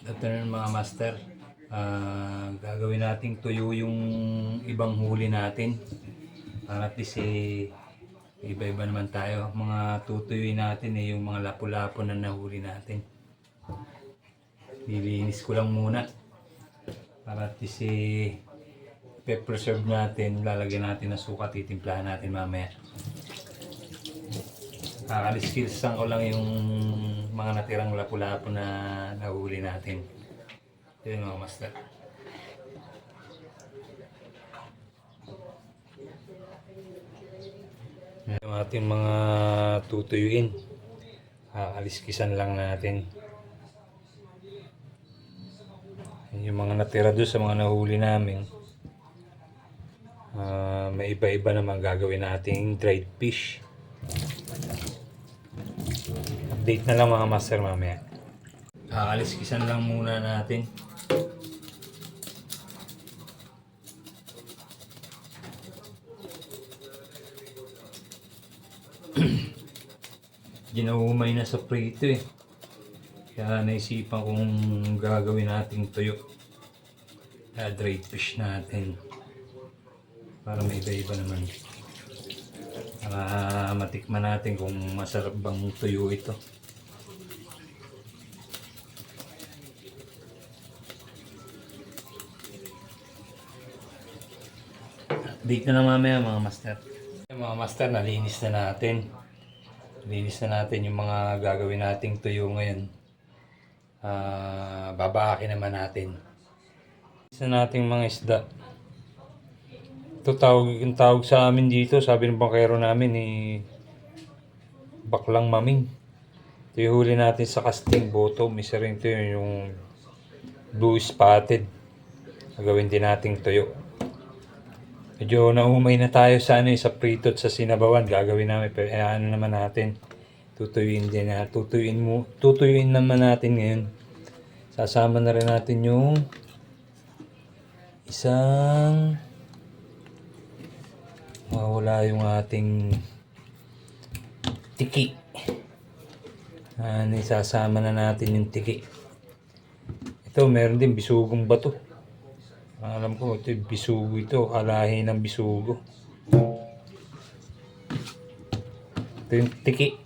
afternoon mga master. Gagawin nating tuyo yung ibang huli natin. Para at least iba-iba naman tayo. Mga tutuyuin natin yung mga lapu-lapo na nahuli natin. Lilinis ko lang muna. Para at least pe-preserve natin. Lalagyan natin ng suka. Titimplahan natin mamaya. Kakaliskilsan ko lang yung mga natirang lapu-lapo na nahuli natin. Yun mga master. Yung ating mga tutuyuin. Kakaliskisan lang natin. Yung mga natira doon sa mga nahuli namin. May iba-iba naman gagawin nating dried fish. Update na lang mga master mamaya. Kakaliskisan lang muna natin. Ginahumay na sa prito kaya naisipan kong gagawin nating tuyo. Dried fish natin para may iba-iba naman, para matikman natin kung masarap bang tuyo ito. Update na lang mamaya mga master. Mga master, nalinis na natin. Linis na natin yung mga gagawin nating tuyo ngayon. Babaakin naman natin. Linis na natin mga isda. Ito yung tawag sa amin dito, sabi ng bangkero namin baklang maming. Ito yung huli natin sa casting bottom. Isa rin ito yung blue spotted. Gagawin din nating tuyo. Medyo naumay na tayo sa sa prito at sa sinabawan. Gagawin namin, pero ano naman natin, tutuyuin din na, tutuyuin naman natin ngayon. Sasama na rin natin yung isang mawala yung ating tiki. Sasama na natin yung tiki. Ito meron din bisugong bato. Alam ko ito bisugo, ito halahin ng bisugo. Ito yung tiki.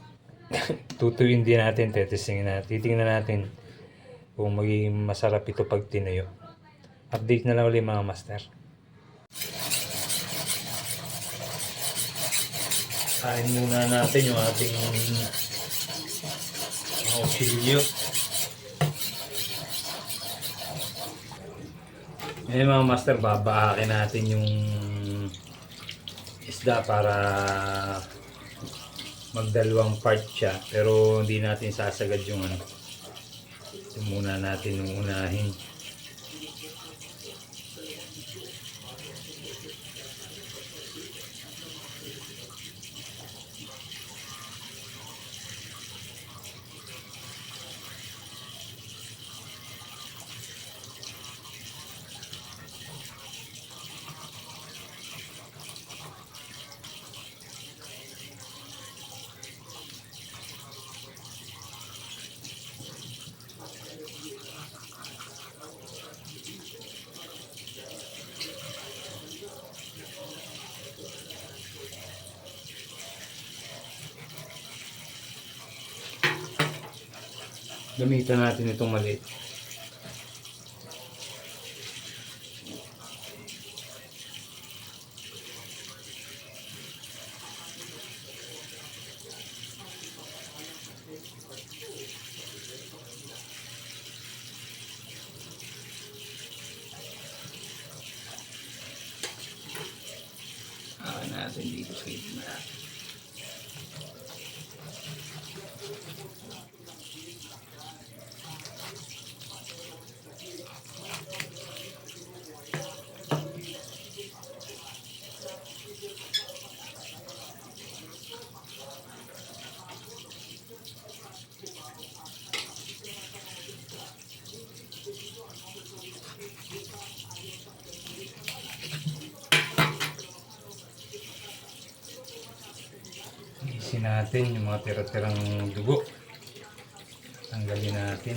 Tutuyuin din natin, titingnan natin kung magiging masarap ito pag tinayo. Update na lang ulit mga master. Kain muna natin yung ating mga auxilio. Ngayon mga master, babaakin natin yung isda para magdalawang part siya, pero hindi natin sasagad yung yung muna natin yung unahin. Gamitan natin itong maliit. Natin dito sa gitna. Alisin natin yung mga tira-tirang dugo. Tanggalin natin.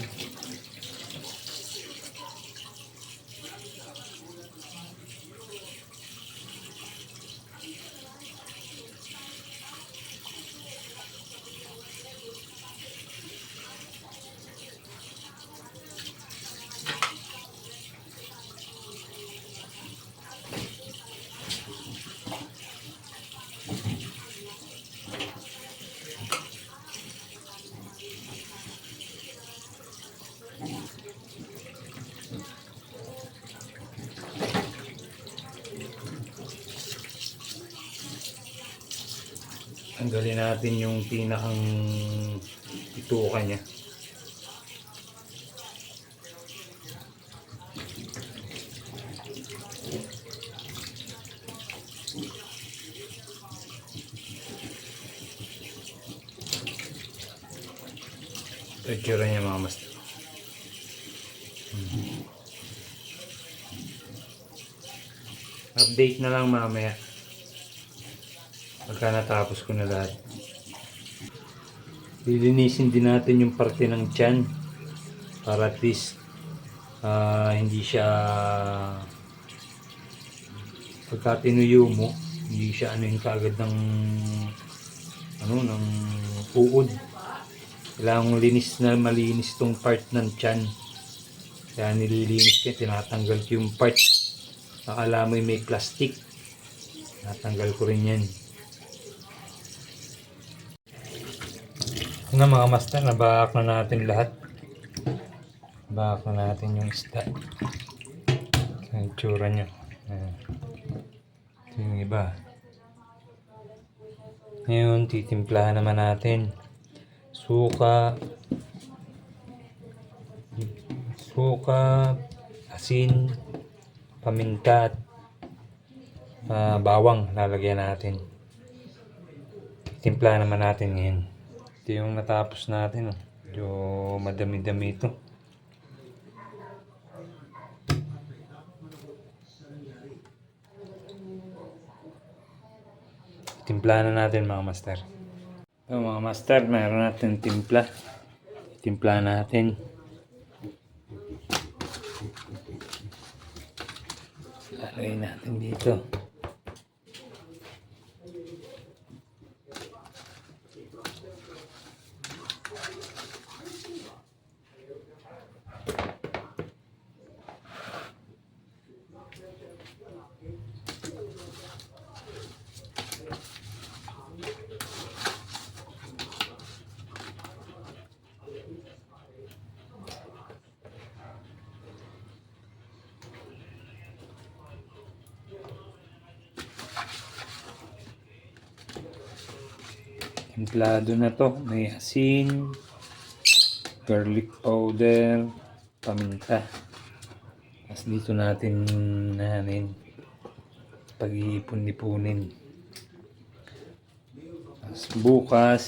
Tanggalin natin yung pinakang ituka niya. Ito yung tsura niya mga master. Update na lang mamaya pagka natapos ko na lahat. Lilinisin din natin yung parte ng tiyan para at least hindi siya, pagka tinuyo mo, hindi siya ano yung kagad ng ng uod. Kailangan linis na malinis tong part ng tiyan. Kaya nililinis ko, tinatanggal ko yung part. Akala mo may plastic, natanggal ko rin yan. Ito na mga master, nabahak na natin lahat. Bahak na natin yung isda. Ito yung tsura nyo. Ito yung iba. Ngayon, titimplahan naman natin. Suka, asin, paminta, at bawang lalagyan natin. Titimplahan naman natin ngayon. Ito yung natapos natin. Medyo madami-dami ito. Timplahan na natin mga master. Ito mga master, mayroon natin timpla. Timplahan natin. Lagay natin dito. Templado na to. May asin, garlic powder, paminta. Tapos dito natin pag-iipon-ipunin. Tapos bukas,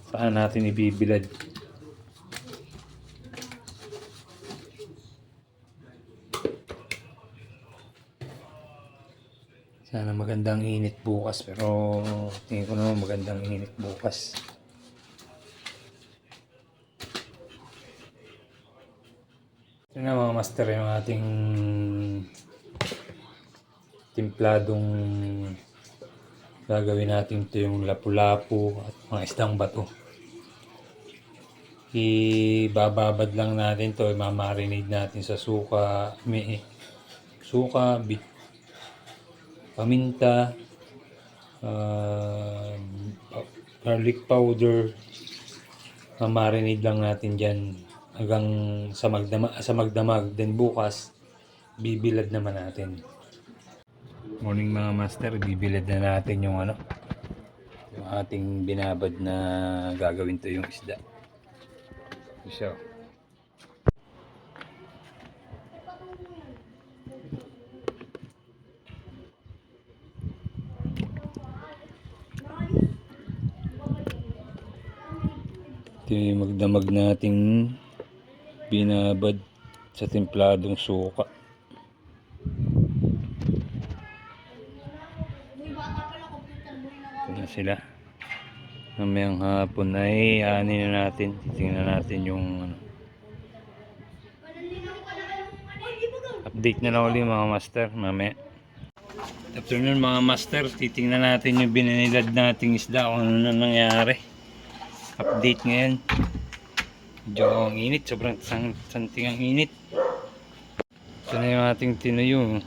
saan natin ibibilad. Sana magandang init bukas, pero tingin ko naman magandang init bukas. Ito na mga master yung ating timpladong gagawin natin. Ito yung lapu-lapu at mga isdang bato. Ibababad lang natin to, mamarinate natin sa suka, paminta, garlic powder. Mamarinate lang natin dyan hanggang sa magdamag. Then bukas bibilad naman natin. Morning mga master, bibilad na natin yung yung ating binabad na gagawin to yung isda. So, ito yung magdamag nating binabad sa templadong suka. Ito na sila. Mamayang hapon ay aanin na natin. Titingnan natin yung update na lang ulit mga master mamaya. Afternoon mga master, titingnan natin yung binanilad nating isda kung ano na nangyari. Update ngayon. Medyo ang init, sobrang santing ang init. Ito na yung ating tinuyo.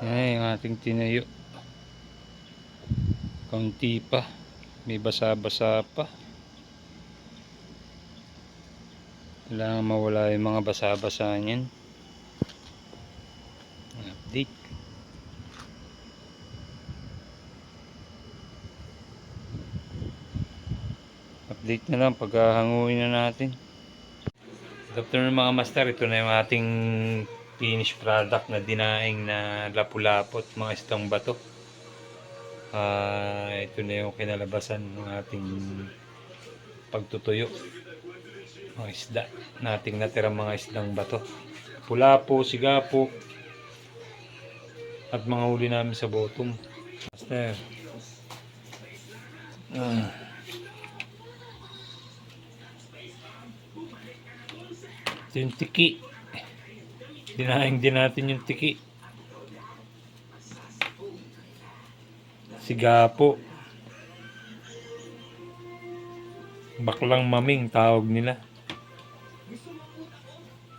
Yan yung ating tinuyo. Kaunti pa, may basa-basa pa. Kailangan mawala yung mga basa-basa niyan. Update. Update na lang paghahanguin na natin. Good afternoon mga master. Ito na yung ating finished product na dinaing na lapu-lapu at mga istang bato. Ito na yung kinalabasan ng ating pagtutuyo. Mga isda. Nating natirang mga isdang bato. Pulapo, sigapo, at mga huli namin sa bottom. Master. Ito yung tiki. Dinaing din natin yung tiki. Sigapo. Baklang maming tawag nila.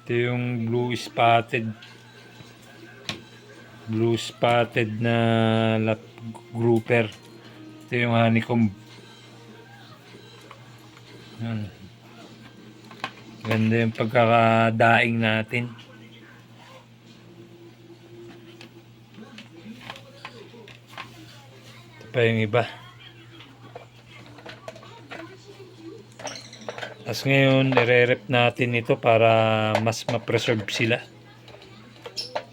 Ito yung blue spotted na grouper. Ito yung honeycomb. Ganda yung pagkakadaing natin. Ito pa yung iba. Tapos ngayon, i-re-rep natin ito para mas ma-preserve sila.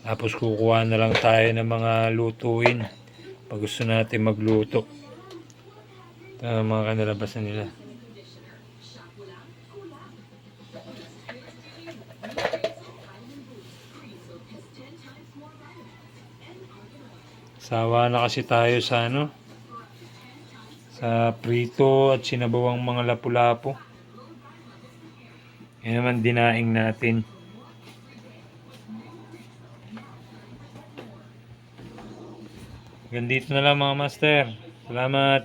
Tapos kukuha na lang tayo ng mga lutuin pag gusto natin magluto. Ito ang mga kanalabasan nila. Sawa na kasi tayo sa sa prito at sinabawang mga lapu-lapu. Yan naman dinaing natin. Ganito na lang mga master. Salamat.